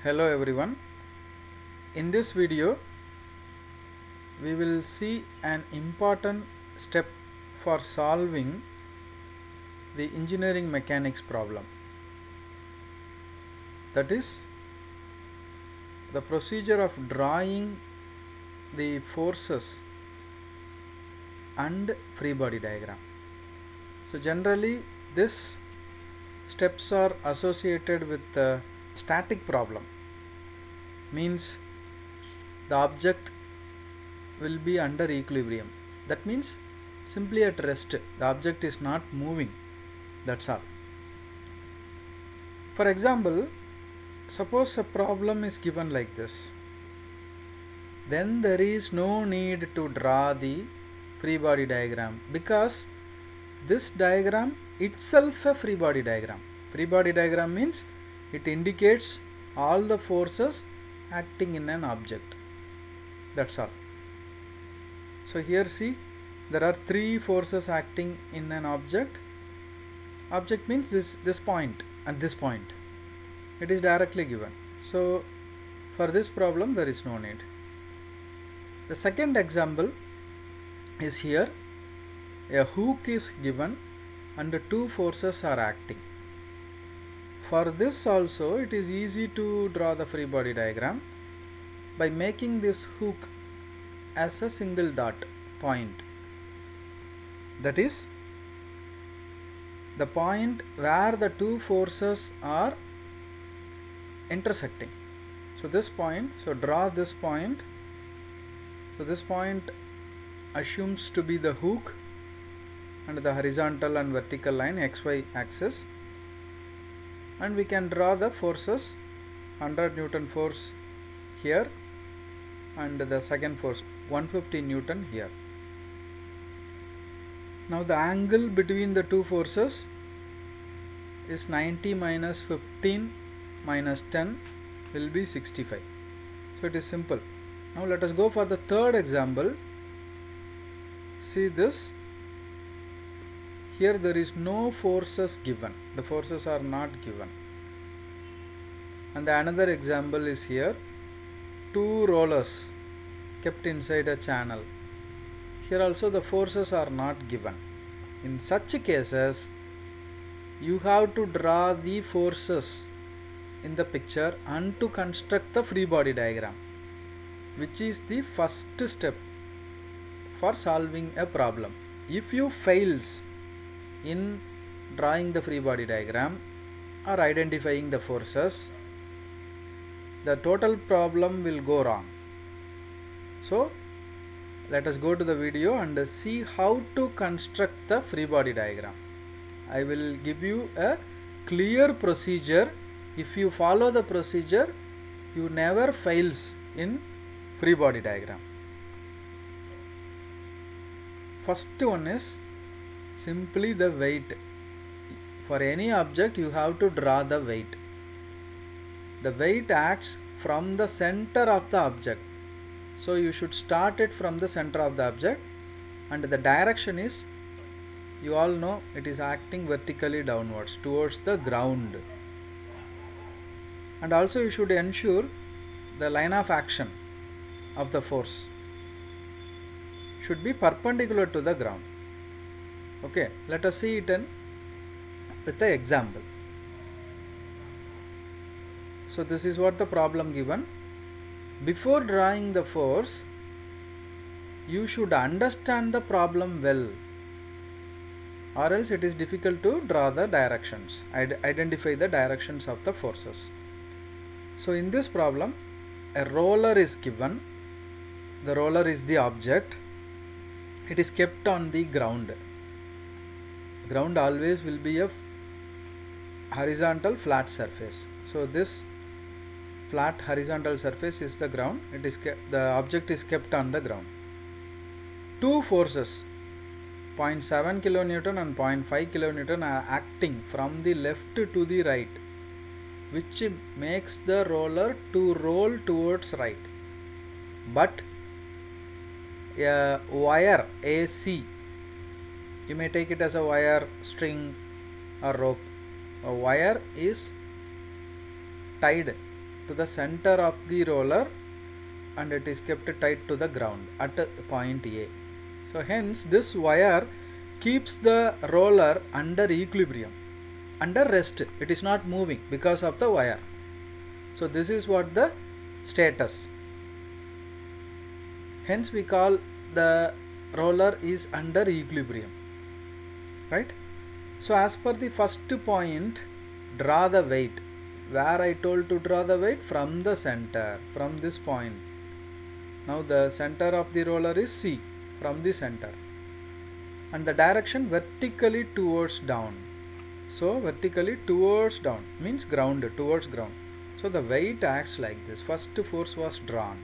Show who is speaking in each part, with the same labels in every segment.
Speaker 1: Hello everyone. In this video we will see an important step for solving the engineering mechanics problem. That is the procedure of drawing the forces and free body diagram. So generally these steps are associated with the static problem, means the object will be under equilibrium. That means simply at rest, the object is not moving, that's all. For example, suppose a problem is given like this, then there is no need to draw the free body diagram, because this diagram itself a free body diagram. Free body diagram means it indicates all the forces acting in an object, that's all. So here see, there are three forces acting in an object. Object means this point and this point, it is directly given. So for this problem there is no need. The second example is here. A hook is given and two forces are acting. For this also it is easy to draw the free body diagram by making this hook as a single dot point. That is the point where the two forces are intersecting. So this point, so draw this point. So this point assumes to be the hook and the horizontal and vertical line XY axis, and we can draw the forces, 100 Newton force here and the second force 150 Newton here. Now the angle between the two forces is 90 minus 15 minus 10 will be 65. So it is simple. Now let us go for the third example. See this. Here there is no forces given. The forces are not given. And the another example is here. Two rollers kept inside a channel. Here also the forces are not given. In such cases, you have to draw the forces in the picture and to construct the free body diagram, which is the first step for solving a problem. If you fails in drawing the free body diagram or identifying the forces, the total problem will go wrong. So let us go to the video and see how to construct the free body diagram. I will give you a clear procedure. If you follow the procedure, you never fails in free body diagram. First one is simply the weight. For any object you have to draw the weight. The weight acts from the center of the object. So you should start it from the center of the object, and the direction is, you all know, it is acting vertically downwards towards the ground. And also you should ensure the line of action of the force should be perpendicular to the ground. Okay, let us see it with the example. So this is what the problem given. Before drawing the force, you should understand the problem well, or else it is difficult to draw the directions, identify the directions of the forces. So in this problem, a roller is given. The roller is the object. It is kept on the ground. Ground always will be a horizontal flat surface. So this flat horizontal surface is the ground. It is the object is kept on the ground. Two forces, 0.7 kilonewton and 0.5 kilonewton, are acting from the left to the right, which makes the roller to roll towards right. But a wire AC, you may take it as a wire, string or rope. A wire is tied to the center of the roller and it is kept tight to the ground at point A. So hence this wire keeps the roller under equilibrium, under rest. It is not moving because of the wire. So this is what the status. Hence we call the roller is under equilibrium, right? So as per the first point, draw the weight. Where I told to draw the weight? From the center, from this point. Now the center of the roller is C, from the center, and the direction vertically towards down. So vertically towards down means ground, towards ground. So the weight acts like this. First force was drawn,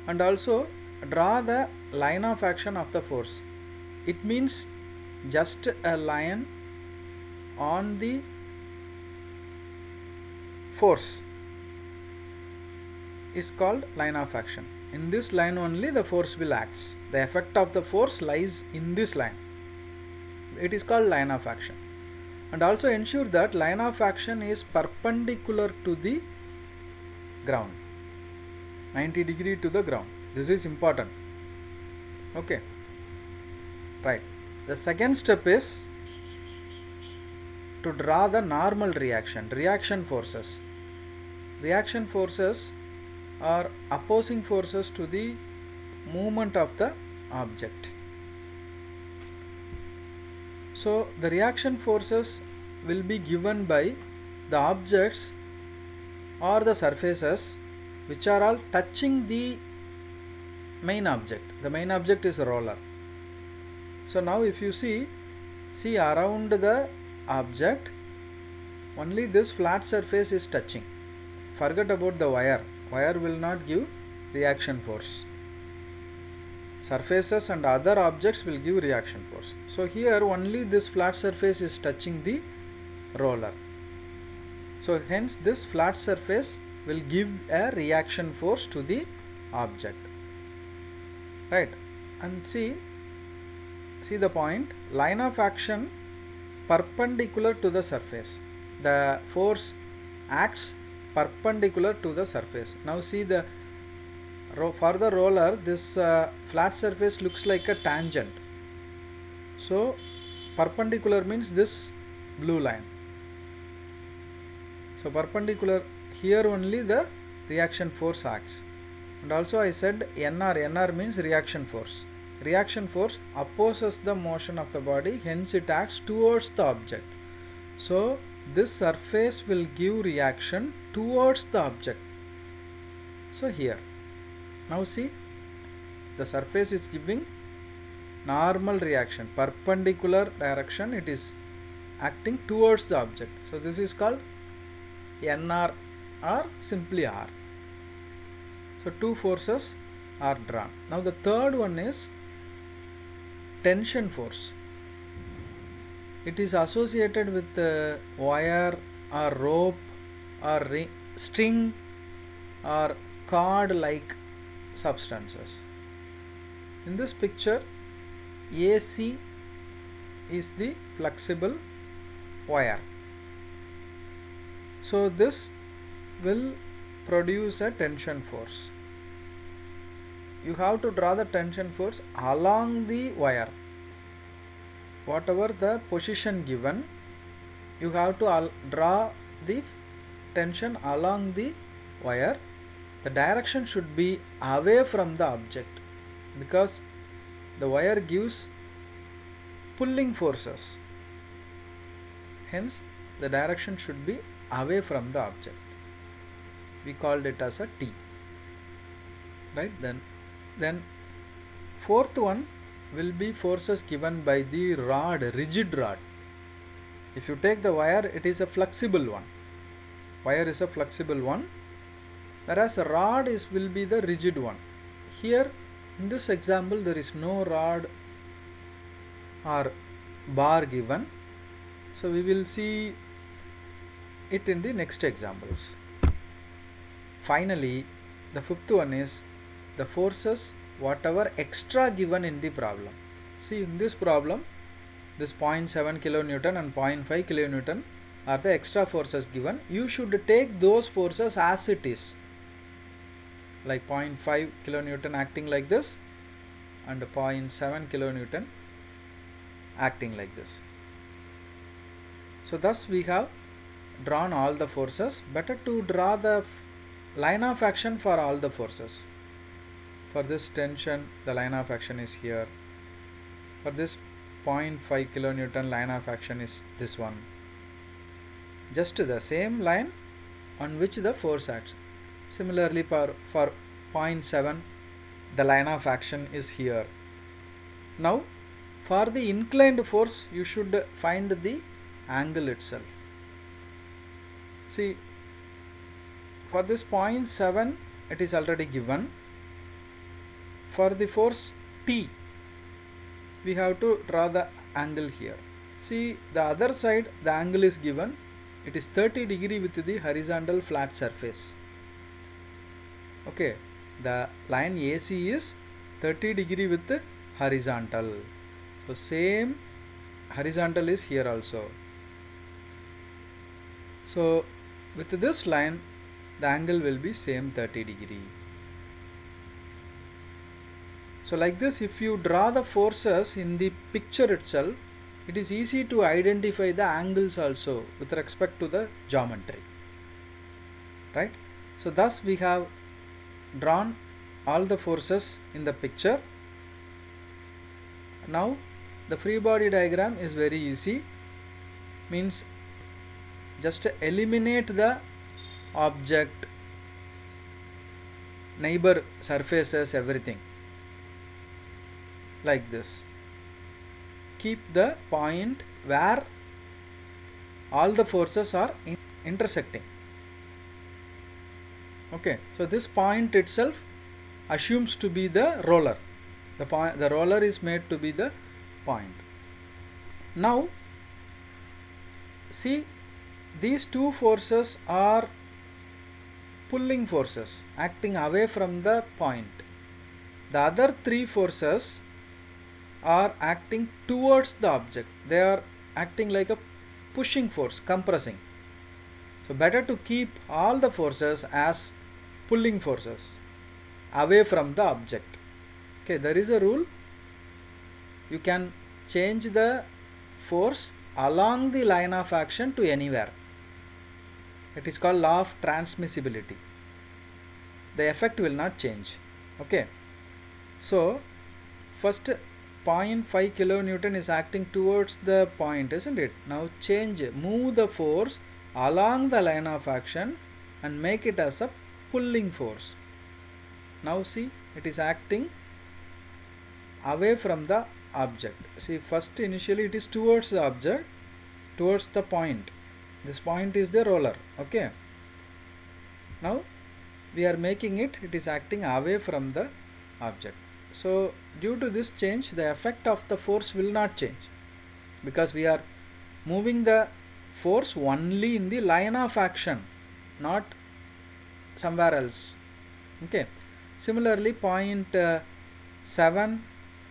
Speaker 1: and also draw the line of action of the force. It means just a line on the force is called line of action. In this line only the force will act. The effect of the force lies in this line. It is called line of action. And also ensure that line of action is perpendicular to the ground, 90 degree to the ground. This is important. Okay, right. The second step is to draw the normal reaction forces. Reaction forces are opposing forces to the movement of the object. So the reaction forces will be given by the objects or the surfaces which are all touching the main object. The main object is a roller. So now if you see around the object, only this flat surface is touching. Forget about the wire. Wire will not give reaction force. Surfaces and other objects will give reaction force. So here only this flat surface is touching the roller. So hence this flat surface will give a reaction force to the object, right? And see the point, line of action perpendicular to the surface. The force acts perpendicular to the surface. Now see the for the roller, this flat surface looks like a tangent. So perpendicular means this blue line. So perpendicular, here only the reaction force acts. And also I said NR means reaction force. Reaction force opposes the motion of the body, hence it acts towards the object. So this surface will give reaction towards the object. So here, now see, the surface is giving normal reaction, perpendicular direction, it is acting towards the object. So this is called NR or simply R. So two forces are drawn. Now the third one is tension force. It is associated with wire or rope or string or cord like substances. In this picture, AC is the flexible wire. So this will produce a tension force. You have to draw the tension force along the wire. Whatever the position given, you have to draw the tension along the wire. The direction should be away from the object because the wire gives pulling forces. Hence the direction should be away from the object. We called it as a T. Right? Then fourth one will be forces given by the rod, rigid rod. If you take the wire, it is a flexible one. Wire is a flexible one, whereas a rod will be the rigid one. Here in this example there is no rod or bar given. So we will see it in the next examples. Finally, the fifth one is the forces whatever extra given in the problem. See, in this problem, this 0.7 kilonewton and 0.5 kilonewton or the extra forces given, you should take those forces as it is, like 0.5 kilonewton acting like this and 0.7 kilonewton acting like this. So thus we have drawn all the forces. Better to draw the line of action for all the forces. For this tension, the line of action is here. For this 0.5 kilonewton, line of action is this one. Just the same line on which the force acts. Similarly for 0.7, the line of action is here. Now for the inclined force, you should find the angle itself. See, for this 0.7, it is already given. For the force T, we have to draw the angle here. See, the other side, the angle is given. It is 30 degree with the horizontal flat surface. Okay, the line AC is 30 degree with the horizontal. So same horizontal is here also. So with this line, the angle will be same 30 degree. So like this, if you draw the forces in the picture itself, it is easy to identify the angles also with respect to the geometry, right? So thus we have drawn all the forces in the picture. Now the free body diagram is very easy, means just eliminate the object, neighbor surfaces, everything like this. Keep the point where all the forces are intersecting. Okay, so this point itself assumes to be the roller. The roller is made to be the point. Now see, these two forces are pulling forces acting away from the point. The other three forces are acting towards the object. They are acting like a pushing force, compressing. So better to keep all the forces as pulling forces away from the object. Okay, there is a rule. You can change the force along the line of action to anywhere. It is called law of transmissibility. The effect will not change. Okay, so first 0.5 kilonewton is acting towards the point, isn't it? Now move the force along the line of action and make it as a pulling force. Now see, it is acting away from the object. See, first initially it is towards the object, towards the point. This point is the roller. Okay, now we are making it is acting away from the object. So due to this change, the effect of the force will not change, because we are moving the force only in the line of action, not somewhere else. Okay, similarly 0.7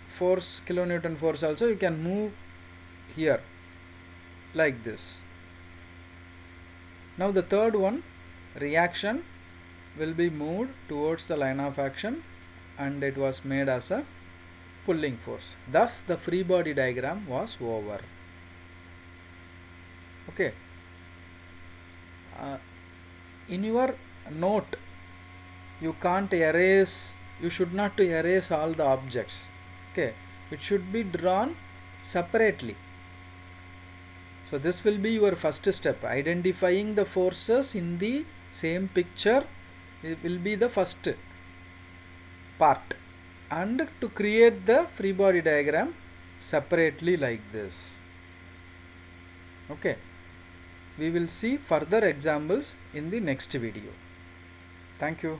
Speaker 1: force, kilonewton force also, you can move here like this. Now the third one, reaction, will be moved towards the line of action and it was made as a pulling force. Thus the free body diagram was over. Okay, in your note you can't erase, you should not to erase all the objects. Okay, it should be drawn separately. So this will be your first step. Identifying the forces in the same picture, it will be the first part, and to create the free body diagram separately like this. Okay, we will see further examples in the next video. Thank you.